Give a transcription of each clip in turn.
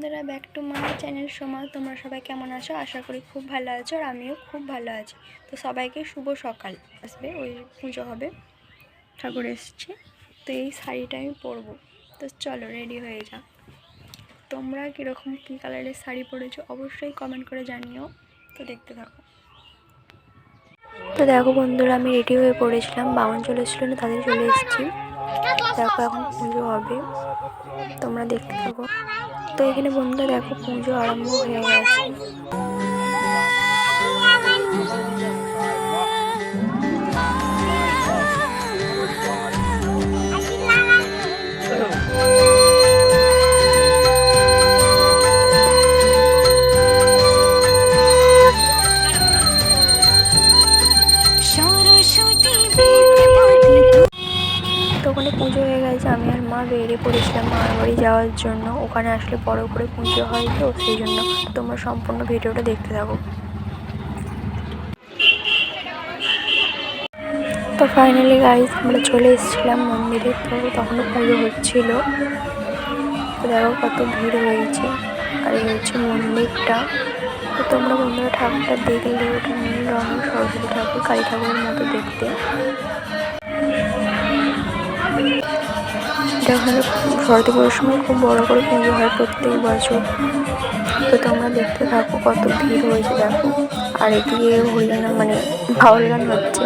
বন্ধুরা, back to my channel Soma. তোমরা সবাই কেমন আছো? আশা করি খুব ভালো আছো, আর আমিও খুব ভালো আছি। তো সবাইকে শুভ সকাল। আসবে ওই পুজো হবে, ঠাকুর এসছে, তো এই শাড়িটা আমি পরবো। তো চলো রেডি হয়ে যাও। তোমরা কীরকম কী কালারের শাড়ি পরেছো অবশ্যই কমেন্ট করে জানিও। তো দেখতে থাকো। তো দেখো বন্ধুরা, আমি রেডি হয়ে পড়েছিলাম, বামন চলে এসেছিলো না, তাদের চলে এসেছি। দেখো এখন পুজো হবে, তোমরা দেখতে থাকো। তো এখানে বন্ধুরা দেখো পুজো আরম্ভ হয়ে গেছে। তো ওখানে পুজো হয়ে গেছে, আমি আর মা বেরিয়ে পড়েছিলাম মামার বাড়ি যাওয়ার জন্য। ওখানে আসলে বড় করে পুজো হয়, তো সেই জন্য তোমরা সম্পূর্ণ ভিডিওটা দেখতে থাকো। তো ফাইনালি গাইজ আমরা চলে এসেছিলাম মন্দিরে। তো তখনও পুজো হচ্ছিল। তো দেখো কত ভিড় হয়েছে, আর এই হচ্ছে মন্দিরটা। তো তোমরা বন্ধুরা ঠাকুরটা দেখলে, ওটা নীল রঙের সরস্বতী ঠাকুর, কালী ঠাকুরের মতো দেখতে। এটা ওখানে সরস্বতী পুজোর সময় খুব বড় করে পুজো হয় প্রত্যেক বছর। তো তোমরা দেখতে থাকো কত ভিড় হয়েছে দেখো। আর এদিকে হরিনাম মানে বাউল গান হচ্ছে।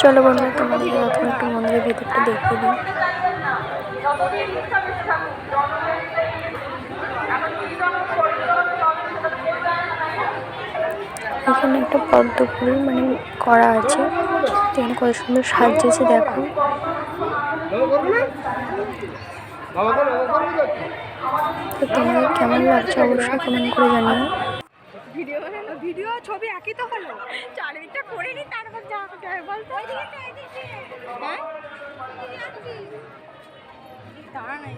চলো বন্ধুরা, তোমাদের প্রথমে একটু মন্দিরের ভিতরটা দেখিয়ে দিই। এখানে একটা পদ্ম ফুল মানে করা আছে, এখানে কত সুন্দর সাজিয়েছে দেখো। তো তোমাদের কেমন লাগছে অবশ্যই কমেন্ট করে জানিও। ভিডিও ছবি একই তো হলো, চারিদিকটা করে নি, তারপর যা যায় বলতো। হ্যাঁ দাঁড়া নাই।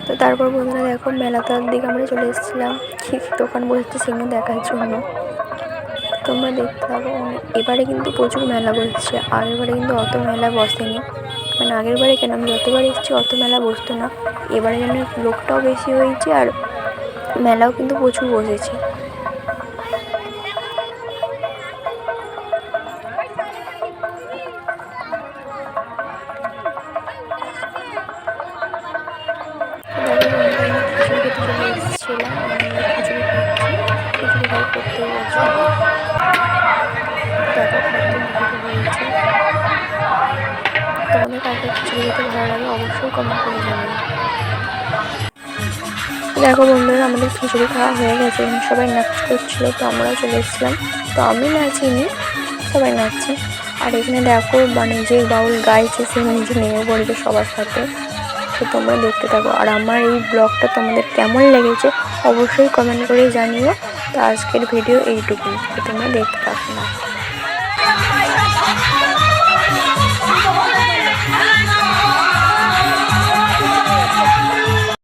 তো তারপর বন্ধুরা দেখো মেলাটার দিকে আমরা চলে এসেছিলাম, ঠিক দোকান বসেছে সেগুলো দেখার জন্য। তোমরা দেখতে পাবো এবারে কিন্তু প্রচুর মেলা বসছে, আগের বারে কিন্তু অত মেলা বসেনি। মানে আগের বারে কেন, আমি যতবার এসেছি অত মেলা বসতো না। এবারে যেন লোকটাও বেশি হয়েছে, আর মেলাও কিন্তু প্রচুর বসেছে। তোমাদের কাকে খিচুড়ি খেতে ভালো লাগে অবশ্যই কমেন্ট করে জানাবে। দেখো বন্ধুরা, আমাদের খিচুড়ি খাওয়া হয়ে গেছে, সবাই নাচ করছিল, তো আমরাও চলে এসেছিলাম। তো আমি নাচিনি, সবাই নাচছে। আর এখানে দেখো মানে যে বাউল গাইছে সে নিজে নেমে পড়েছে সবার সাথে। তো তোমরা দেখতে থাকো, আর আমার এই ব্লগটা তোমাদের কেমন লেগেছে অবশ্যই কমেন্ট করে জানিও। তো আজকের ভিডিও এইটুকুই, তো তোমরা দেখতে থাকো না।